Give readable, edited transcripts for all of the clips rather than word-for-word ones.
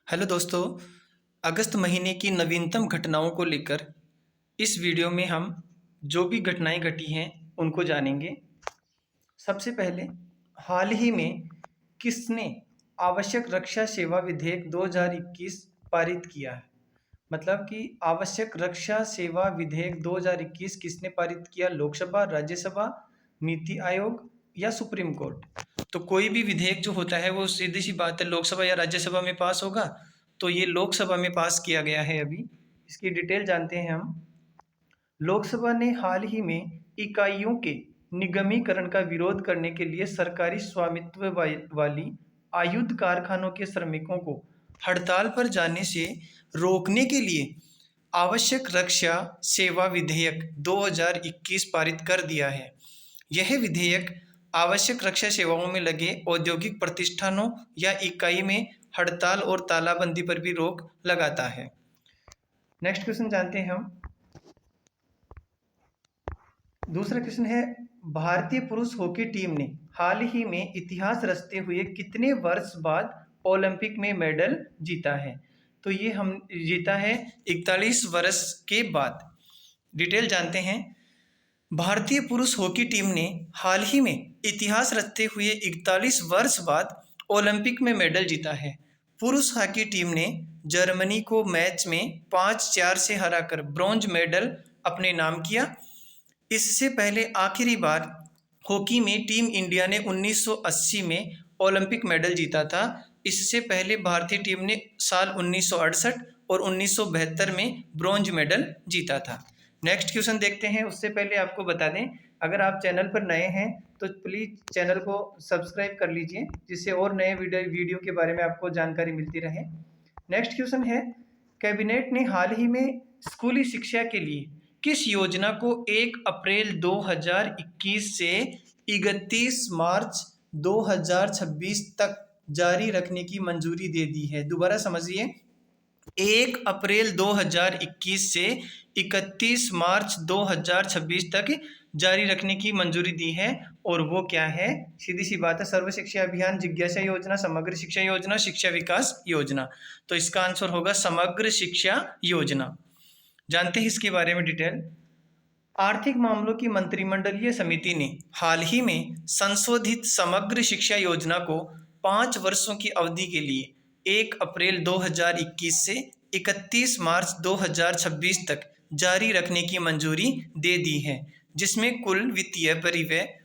Hello दोस्तों। अगस्त महीने की नवीनतम घटनाओं को लेकर इस वीडियो में हम जो भी घटनाएं घटी हैं उनको जानेंगे। सबसे पहले, हाल ही में किसने आवश्यक रक्षा सेवा विधेयक 2021 पारित किया है? मतलब कि आवश्यक रक्षा सेवा विधेयक 2021 किसने पारित किया? लोकसभा, राज्यसभा, नीति आयोग या सुप्रीम कोर्ट? तो कोई भी विधेयक जो होता है वो सीधी सी बात है लोकसभा या राज्यसभा में पास होगा। तो ये लोकसभा में पास किया गया है। अभी इसकी डिटेल जानते हैं हम। लोकसभा ने हाल ही में इकाइयों के निगमीकरण का विरोध करने के लिए सरकारी स्वामित्व वाली आयुध कारखानों के श्रमिकों को हड़ताल पर जाने से रोकने के लिए आवश्यक रक्षा सेवा विधेयक 2021 पारित कर दिया है। यह विधेयक आवश्यक रक्षा सेवाओं में लगे औद्योगिक प्रतिष्ठानों या इकाई में हड़ताल और तालाबंदी पर भी रोक लगाता है। नेक्स्ट क्वेश्चन जानते हैं हम। दूसरा क्वेश्चन है, भारतीय पुरुष हॉकी टीम ने हाल ही में इतिहास रचते हुए कितने वर्ष बाद ओलंपिक में मेडल जीता है? तो ये हम जीता है 41 वर्ष के बाद। डिटेल जानते हैं। भारतीय पुरुष हॉकी टीम ने हाल ही में इतिहास रचते हुए 41 वर्ष बाद ओलंपिक में मेडल जीता है। पुरुष हॉकी टीम ने जर्मनी को मैच में 5-4 से हराकर ब्रॉन्ज मेडल अपने नाम किया। इससे पहले आखिरी बार हॉकी में टीम इंडिया ने 1980 में ओलंपिक मेडल जीता था। इससे पहले भारतीय टीम ने साल 1968 और 1972 में ब्रॉन्ज मेडल जीता था। नेक्स्ट क्वेश्चन देखते हैं। उससे पहले आपको बता दें, अगर आप चैनल पर नए हैं तो प्लीज़ चैनल को सब्सक्राइब कर लीजिए, जिससे और नए वीडियो के बारे में आपको जानकारी मिलती रहे। नेक्स्ट क्वेश्चन है, कैबिनेट ने हाल ही में स्कूली शिक्षा के लिए किस योजना को 1 अप्रैल 2021 से 31 मार्च 2026 तक जारी रखने की मंजूरी दे दी है? दोबारा समझिए, 1 अप्रैल 2021 से 31 मार्च 2026 तक जारी रखने की मंजूरी दी है। और वो क्या है? सीधी सी बात है, सर्व शिक्षा अभियान, जिज्ञासा योजना, समग्र शिक्षा योजना, शिक्षा विकास योजना। तो इसका आंसर होगा समग्र शिक्षा योजना। जानते हैं इसके बारे में डिटेल। आर्थिक मामलों की मंत्रिमंडलीय समिति ने हाल ही में संशोधित समग्र शिक्षा योजना को 5 वर्षों की अवधि के लिए 1 अप्रैल 2021 से 31 मार्च 2026 तक जारी रखने की मंजूरी दे दी है, जिसमें कुल वित्तीय परिव्यय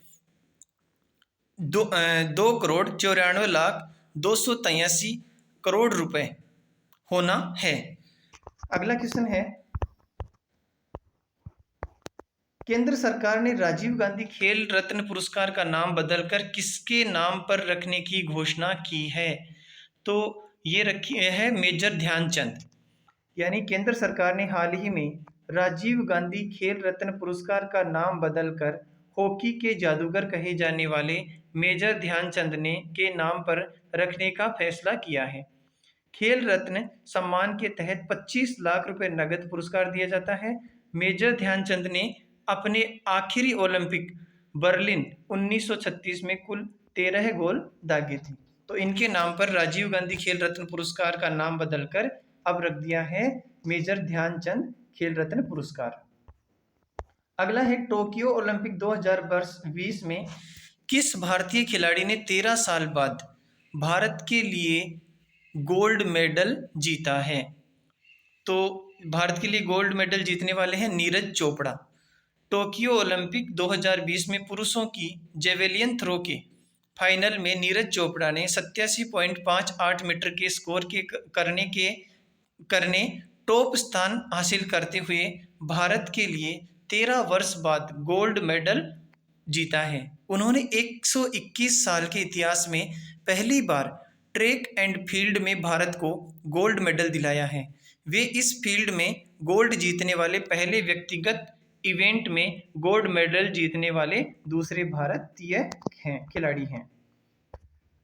2,94,283 रुपए होना है। अगला क्वेश्चन है, केंद्र सरकार ने राजीव गांधी खेल रत्न पुरस्कार का नाम बदलकर किसके नाम पर रखने की घोषणा की है? तो ये रखी है मेजर ध्यानचंद। यानी केंद्र सरकार ने हाल ही में राजीव गांधी खेल रत्न पुरस्कार का नाम बदलकर हॉकी के जादूगर कहे जाने वाले मेजर ध्यानचंद ने के नाम पर रखने का फैसला किया है। खेल रत्न सम्मान के तहत 25 लाख रुपए नगद पुरस्कार दिया जाता है। मेजर ध्यानचंद ने अपने आखिरी ओलंपिक बर्लिन 1936 में कुल 13 गोल दागे थे। तो इनके नाम पर राजीव गांधी खेल रत्न पुरस्कार का नाम बदलकर अब रख दिया है मेजर ध्यानचंद खेल रत्न पुरस्कार। अगला है, टोक्यो ओलंपिक 2020 में किस भारतीय खिलाड़ी ने 13 साल बाद भारत के लिए गोल्ड मेडल जीता है? तो भारत के लिए गोल्ड मेडल जीतने वाले हैं नीरज चोपड़ा। टोक्यो ओलंपिक 2020 में पुरुषों की जेवेलियन थ्रो के फाइनल में नीरज चोपड़ा ने 87.58 मीटर के स्कोर के करने टॉप स्थान हासिल करते हुए भारत के लिए 13 वर्ष बाद गोल्ड मेडल जीता है। उन्होंने 121 साल के इतिहास में पहली बार ट्रैक एंड फील्ड में भारत को गोल्ड मेडल दिलाया है। वे इस फील्ड में गोल्ड जीतने वाले पहले व्यक्तिगत इवेंट में गोल्ड मेडल जीतने वाले दूसरे भारतीय खिलाड़ी हैं।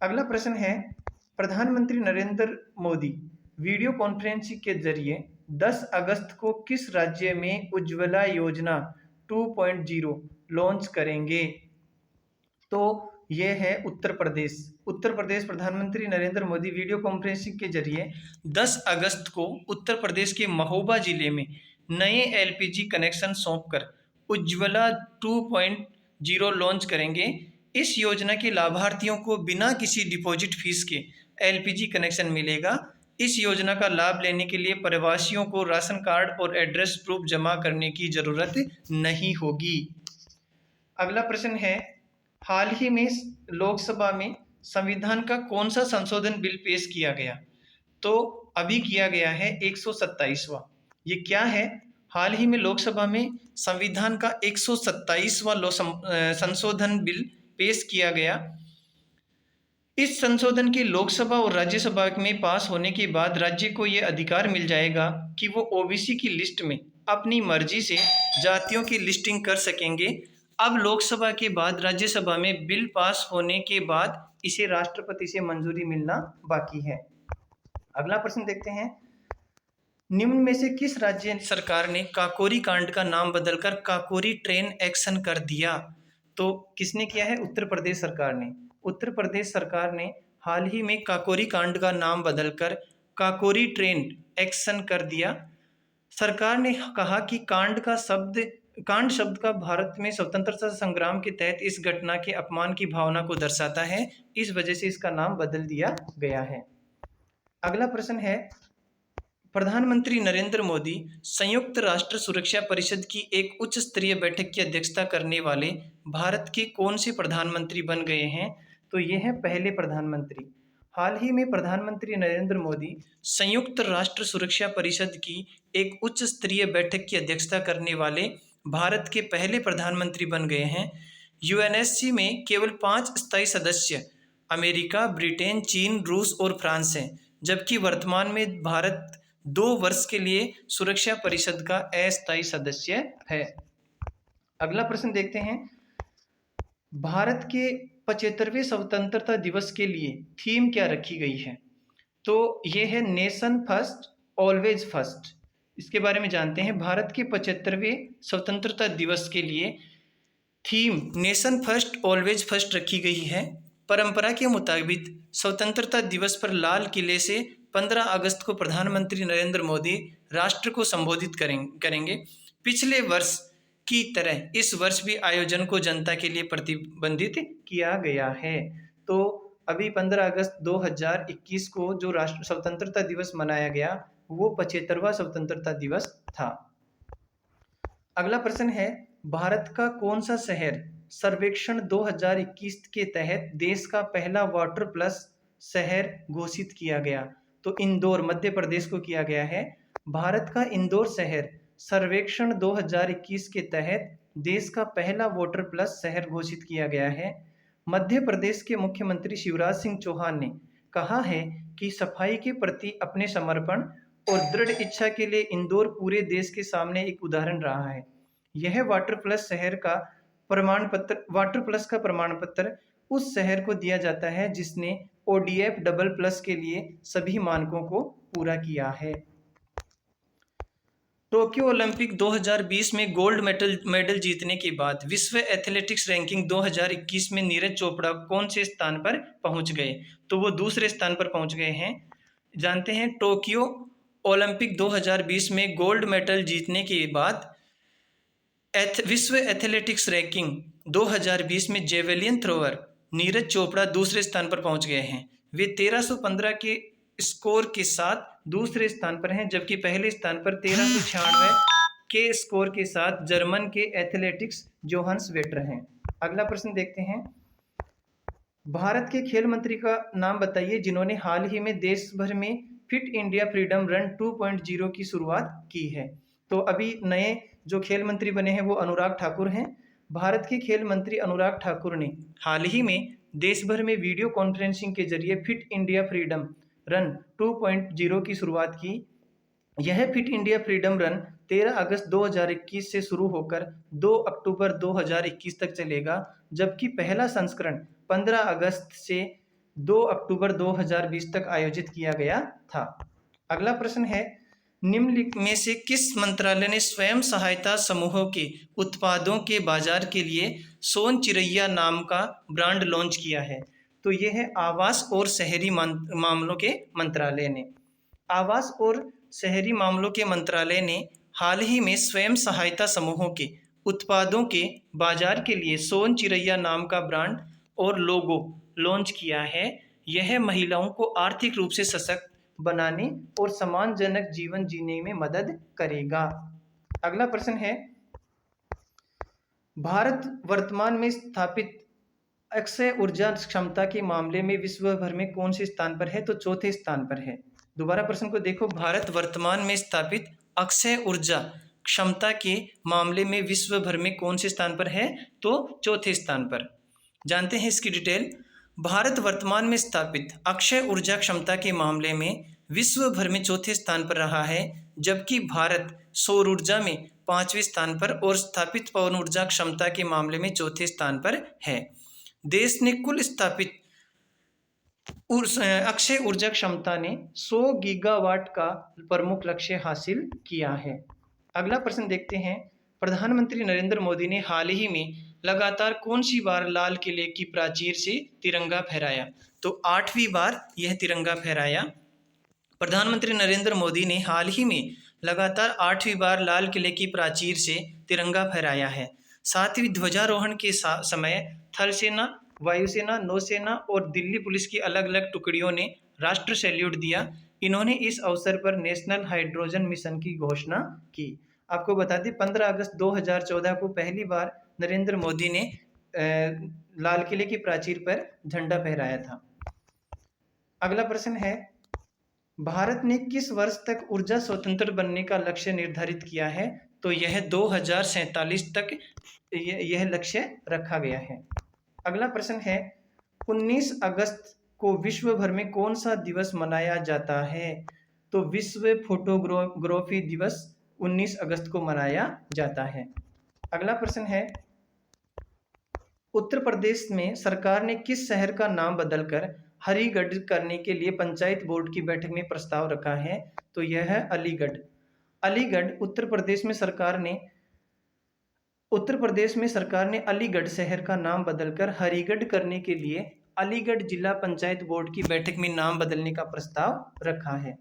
अगला प्रश्न है, प्रधानमंत्री नरेंद्र मोदी वीडियो कॉन्फ्रेंसिंग के जरिए 10 अगस्त को किस राज्य में उज्ज्वला योजना 2.0 लॉन्च करेंगे? तो ये है उत्तर प्रदेश। उत्तर प्रदेश प्रधानमंत्री नरेंद्र मोदी वीडियो कॉन्फ्रेंसिंग के जरिए 10 अगस्त को उत्तर प्रदेश के महोबा जिले में नए एलपीजी कनेक्शन सौंपकर उज्ज्वला 2.0 लॉन्च करेंगे। इस योजना के लाभार्थियों को बिना किसी डिपॉजिट फीस के एलपीजी कनेक्शन मिलेगा। इस योजना का लाभ लेने के लिए प्रवासियों को राशन कार्ड और एड्रेस प्रूफ जमा करने की जरूरत नहीं होगी। अगला प्रश्न है, हाल ही में लोकसभा में संविधान का कौन सा संशोधन बिल पेश किया गया? तो अभी किया गया है 127वां। ये क्या है? हाल ही में लोकसभा में संविधान का 127वां संशोधन बिल पेश किया गया। इस संशोधन के लोकसभा और राज्यसभा में पास होने के बाद राज्य को ये अधिकार मिल जाएगा कि वो ओबीसी की लिस्ट में अपनी मर्जी से जातियों की लिस्टिंग कर सकेंगे। अब लोकसभा के बाद राज्यसभा में बिल पास होने के बाद इसे राष्ट्रपति से मंजूरी मिलना बाकी है। अगला प्रश्न देखते हैं, निम्न में से किस राज्य सरकार ने काकोरी कांड का नाम बदलकर काकोरी ट्रेन एक्शन कर दिया? तो किसने किया है? उत्तर प्रदेश सरकार ने। उत्तर प्रदेश सरकार ने हाल ही में काकोरी कांड का नाम बदलकर काकोरी ट्रेन एक्शन कर दिया। सरकार ने कहा कि कांड शब्द का भारत में स्वतंत्रता संग्राम के तहत इस घटना के अपमान की भावना को दर्शाता है, इस वजह से इसका नाम बदल दिया गया है। अगला प्रश्न है, प्रधानमंत्री नरेंद्र मोदी संयुक्त राष्ट्र सुरक्षा परिषद की एक उच्च स्तरीय बैठक की अध्यक्षता करने वाले भारत के कौन से प्रधानमंत्री बन गए हैं? तो ये हैं पहले प्रधानमंत्री। हाल ही में प्रधानमंत्री नरेंद्र मोदी संयुक्त राष्ट्र सुरक्षा परिषद की एक उच्च स्तरीय बैठक की अध्यक्षता करने वाले भारत के पहले प्रधानमंत्री बन गए हैं। यूएनएससी में केवल 5 स्थायी सदस्य अमेरिका, ब्रिटेन, चीन, रूस और फ्रांस हैं, जबकि वर्तमान में भारत 2 वर्ष के लिए सुरक्षा परिषद का अस्थायी सदस्य है। अगला प्रश्न देखते हैं, भारत के 75वें स्वतंत्रता दिवस के लिए थीम क्या रखी गई है? तो ये है नेशन फर्स्ट ऑलवेज फर्स्ट। इसके बारे में जानते हैं। भारत के 75वें स्वतंत्रता दिवस के लिए theme nation first always first रखी गई है। परंपरा के मुताबिक स्वतंत्रता दिवस पर लाल किले से 15 अगस्त को प्रधानमंत्री नरेंद्र मोदी राष्ट्र को संबोधित करेंगे। पिछले वर्ष की तरह इस वर्ष भी आयोजन को जनता के लिए प्रतिबंधित किया गया है। तो अभी 15 अगस्त 2021 को जो राष्ट्र स्वतंत्रता दिवस मनाया गया वो 75वां स्वतंत्रता दिवस था। अगला प्रश्न है, भारत का कौन सा शहर सर्वेक्षण 2021 के तहत देश का पहला वाटर प्लस शहर घोषित किया गया? तो इंदौर मध्य प्रदेश को किया गया है। भारत का इंदौर शहर सर्वेक्षण 2021 के तहत देश का पहला वाटर प्लस शहर घोषित किया गया है। मध्य प्रदेश के मुख्यमंत्री शिवराज सिंह चौहान ने कहा है कि सफाई के प्रति अपने समर्पण और दृढ़ इच्छा के लिए इंदौर पूरे देश के सामने एक उदाहरण रहा है। यह वाटर प्लस का प्रमाण पत्र उस शहर को दिया जाता है जिसने ODF डबल प्लस के लिए सभी मानकों को पूरा किया है। टोक्यो ओलंपिक 2020 में गोल्ड मेडल जीतने के बाद विश्व एथलेटिक्स रैंकिंग 2021 में नीरज चोपड़ा कौन से स्थान पर पहुंच गए? तो वो दूसरे स्थान पर पहुंच गए हैं। जानते हैं, टोक्यो ओलंपिक 2020 में गोल्ड मेडल जीतने के बाद विश्व एथलेटिक्स रैंकिंग 2020 में जेवेलियन थ्रोअर नीरज चोपड़ा दूसरे स्थान पर पहुंच गए हैं। वे 1315 के स्कोर के साथ दूसरे स्थान पर हैं, जबकि पहले स्थान पर 1396 के स्कोर के साथ जर्मन के एथलेटिक्स जोहान्स वेटर हैं। अगला प्रश्न देखते हैं, भारत के खेल मंत्री का नाम बताइए जिन्होंने हाल ही में देश भर में फिट इंडिया फ्रीडम रन 2.0 की शुरुआत की है। तो अभी नए जो खेल मंत्री बने हैं वो अनुराग ठाकुर हैं। भारत के खेल मंत्री अनुराग ठाकुर ने हाल ही में देश भर में वीडियो कॉन्फ्रेंसिंग के जरिए फिट इंडिया फ्रीडम रन 2.0 की शुरुआत की। यह फिट इंडिया फ्रीडम रन 13 अगस्त 2021 से शुरू होकर 2 अक्टूबर 2021 तक चलेगा, जबकि पहला संस्करण 15 अगस्त से 2 अक्टूबर 2020 तक आयोजित किया गया था। अगला प्रश्न है, निम्नलिखित में से किस मंत्रालय ने स्वयं सहायता समूहों के उत्पादों के बाजार के लिए सोन चिरैया नाम का ब्रांड लॉन्च किया है? तो ये है आवास और शहरी मामलों के मंत्रालय ने। आवास और शहरी मामलों के मंत्रालय ने हाल ही में स्वयं सहायता समूहों के उत्पादों के बाजार के लिए सोन चिरैया नाम का ब्रांड और लोगो लॉन्च किया है। यह महिलाओं को आर्थिक रूप से सशक्त बनाने और सम्मानजनक जीवन जीने में मदद करेगा। अगला प्रश्न है, भारत वर्तमान में स्थापित अक्षय ऊर्जा क्षमता के मामले में विश्व भर में कौन से स्थान पर है? तो चौथे स्थान पर है। दोबारा प्रश्न को देखो, भारत वर्तमान में स्थापित अक्षय ऊर्जा क्षमता के मामले में विश्व भर में कौन से स्थान पर है? तो चौथे स्थान पर। जानते हैं इसकी डिटेल। भारत वर्तमान में स्थापित अक्षय ऊर्जा क्षमता के मामले में विश्व भर में चौथे स्थान पर रहा है, जबकि भारत सौर ऊर्जा में 5वें स्थान पर और स्थापित पवन ऊर्जा क्षमता के मामले में चौथे स्थान पर है। देश ने कुल स्थापित अक्षय ऊर्जा क्षमता ने 100 गीगावाट का प्रमुख लक्ष्य हासिल किया है। अगला प्रश्न देखते हैं, प्रधानमंत्री नरेंद्र मोदी ने हाल ही में लगातार कौन सी बार लाल किले की प्राचीर से तिरंगा फहराया? तो 8वीं बार यह तिरंगा फहराया। प्रधानमंत्री नरेंद्र मोदी ने हाल ही में लगातार 8वीं बार लाल किले की प्राचीर से तिरंगा फहराया है। साथ ही ध्वजारोहण के समय थल सेना, वायुसेना, नौसेना और दिल्ली पुलिस की अलग अलग टुकड़ियों ने राष्ट्र सैल्यूट दिया। इन्होंने इस अवसर पर नेशनल हाइड्रोजन मिशन की घोषणा की। आपको बता दें, 15 अगस्त 2014 को पहली बार नरेंद्र मोदी ने लाल किले की प्राचीर पर झंडा फहराया था। अगला प्रश्न है, भारत ने किस वर्ष तक ऊर्जा स्वतंत्र बनने का लक्ष्य निर्धारित किया है? तो यह 2047 तक यह लक्ष्य रखा गया है। अगला प्रश्न है, 19 अगस्त को विश्व भर में कौन सा दिवस मनाया जाता है? तो विश्व फोटोग्राफी दिवस 19 अगस्त को मनाया जाता है। अगला प्रश्न है, उत्तर प्रदेश में सरकार ने किस शहर का नाम बदलकर हरिगढ़ करने के लिए पंचायत बोर्ड की बैठक में प्रस्ताव रखा है? तो यह है अलीगढ़। अलीगढ़ उत्तर प्रदेश में सरकार ने अलीगढ़ शहर का नाम बदलकर हरिगढ़ करने के लिए अलीगढ़ जिला पंचायत बोर्ड की बैठक में नाम बदलने का प्रस्ताव रखा है।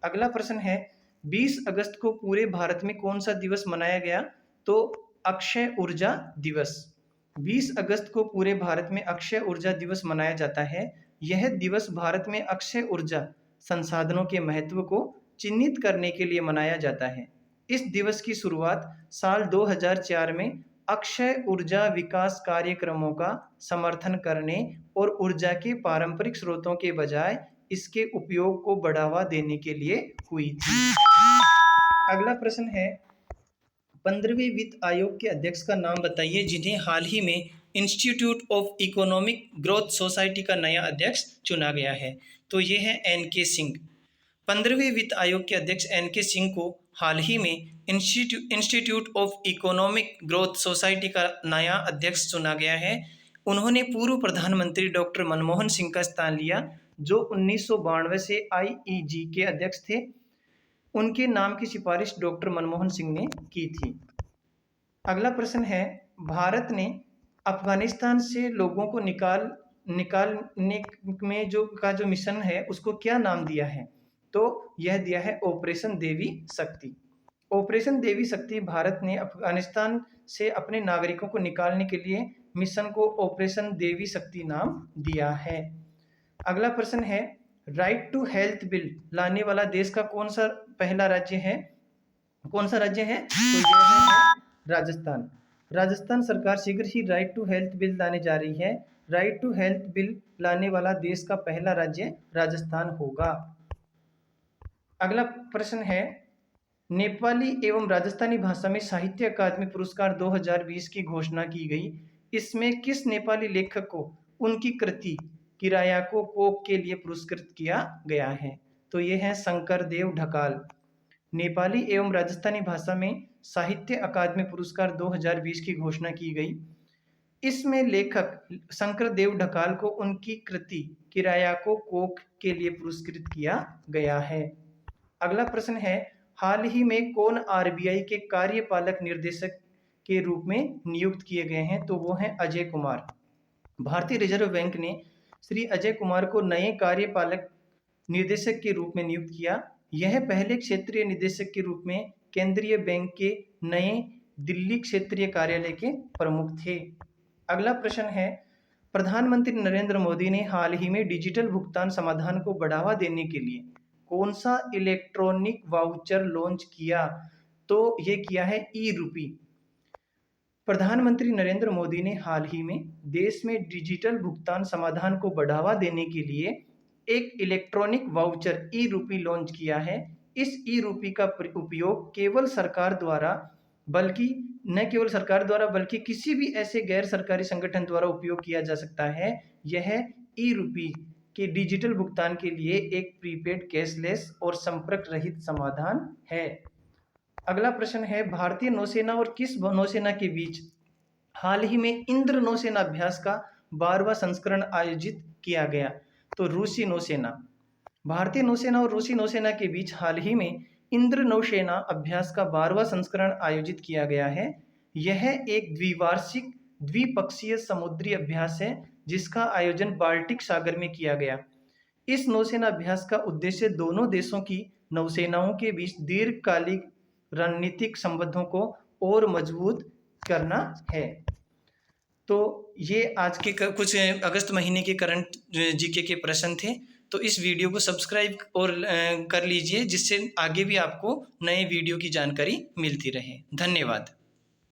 अगला प्रश्न है, 20 अगस्त को पूरे भारत में कौन सा दिवस मनाया गया? तो अक्षय ऊर्जा दिवस। 20 अगस्त को पूरे भारत में अक्षय ऊर्जा दिवस मनाया जाता है। यह दिवस भारत में अक्षय ऊर्जा संसाधनों के महत्व को चिन्हित करने के लिए मनाया जाता है। इस दिवस की शुरुआत साल 2004 में अक्षय ऊर्जा विकास कार्यक्रमों का समर्थन करने और ऊर्जा के पारंपरिक स्रोतों के बजाय इसके उपयोग को बढ़ावा देने के लिए हुई थी। अगला प्रश्न है, 15वें वित्त आयोग के अध्यक्ष का नाम बताइए जिन्हें हाल ही में institute of economic growth society का नया अध्यक्ष चुना गया है। तो ये है एन.के. सिंह। 15वें वित्त आयोग के अध्यक्ष एन.के. सिंह को हाल ही में institute of economic growth society का नया अध्यक्ष चुना गया है। उन्होंने पूर्व प्रधानमंत्री डॉक्टर मनमोहन सिंह का स्थान लिया, जो 1992 से आईईजी के अध्यक्ष थे। उनके नाम की सिफारिश डॉक्टर मनमोहन सिंह ने की थी। अगला प्रश्न है, भारत ने अफगानिस्तान से लोगों को निकालने में जो मिशन है उसको क्या नाम दिया है? तो यह दिया है ऑपरेशन देवी शक्ति। ऑपरेशन देवी शक्ति भारत ने अफगानिस्तान से अपने नागरिकों को निकालने के लिए मिशन को ऑपरेशन देवी शक्ति नाम दिया है। अगला प्रश्न है, राइट टू हेल्थ बिल लाने वाला देश का कौन सा राज्य है? तो यह है राजस्थान। राजस्थान सरकार शीघ्र ही राइट टू हेल्थ बिल लाने जा रही है। राइट टू हेल्थ बिल लाने वाला देश का पहला राज्य राजस्थान होगा। अगला प्रश्न है, नेपाली एवं राजस्थानी भाषा में साहित्य अकादमी पुरस्कार 2020 की घोषणा की गई। इसमें किस नेपाली लेखक को उनकी कृति किरायाको कोक के लिए पुरस्कृत किया गया है? तो ये है शंकरदेव ढकाल। नेपाली एवं राजस्थानी भाषा में साहित्य अकादमी पुरस्कार 2020 की घोषणा की गई। इसमें लेखक शंकरदेव ढकाल को उनकी कृति किरायाको कोक के लिए पुरस्कृत किया गया है। अगला प्रश्न है, हाल ही में कौन आरबीआई के कार्यपालक निदेशक के रूप में नियुक्त किए गए हैं, तो वो हैं अजय कुमार। भारतीय रिजर्व बैंक ने श्री अजय कुमार को नए कार्यपालक निर्देशक के रूप में नियुक्त किया। यह पहले क्षेत्रीय निदेशक के रूप में केंद्रीय बैंक के नए दिल्ली क्षेत्रीय कार्यालय के प्रमुख थे। अगला प्रश्न है, प्रधानमंत्री नरेंद्र मोदी ने हाल ही में डिजिटल भुगतान समाधान को बढ़ावा देने के लिए कौन सा इलेक्ट्रॉनिक वाउचर लॉन्च किया? तो ये किया है ई-रूपी। प्रधानमंत्री नरेंद्र मोदी ने हाल ही में देश में डिजिटल भुगतान समाधान को बढ़ावा देने के लिए एक इलेक्ट्रॉनिक वाउचर ई-रूपी लॉन्च किया है। इस ई-रूपी का उपयोग केवल सरकार द्वारा बल्कि न केवल सरकार द्वारा बल्कि किसी भी ऐसे गैर सरकारी संगठन द्वारा उपयोग किया जा सकता है। यह ई-रूपी के डिजिटल भुगतान के लिए एक प्रीपेड, कैशलेस और संपर्क रहित समाधान है। अगला प्रश्न है, भारतीय नौसेना और किस नौसेना के बीच हाल ही में इंद्र नौसेना अभ्यास का 12वां संस्करण आयोजित किया गया? तो रूसी नौसेना। भारतीय नौसेना और रूसी नौसेना के बीच हाल ही में इंद्र नौसेना अभ्यास का 12वां संस्करण आयोजित किया गया है। यह एक द्विवार्षिक द्विपक्षीय समुद्री अभ्यास है जिसका आयोजन बाल्टिक सागर में किया गया। इस नौसेना अभ्यास का उद्देश्य दोनों देशों की नौसेनाओं के बीच दीर्घकालिक रणनीतिक संबंधों को और मजबूत करना है। तो ये आज के कुछ अगस्त महीने के करंट जीके के प्रश्न थे। तो इस वीडियो को सब्सक्राइब और कर लीजिए, जिससे आगे भी आपको नए वीडियो की जानकारी मिलती रहे। धन्यवाद।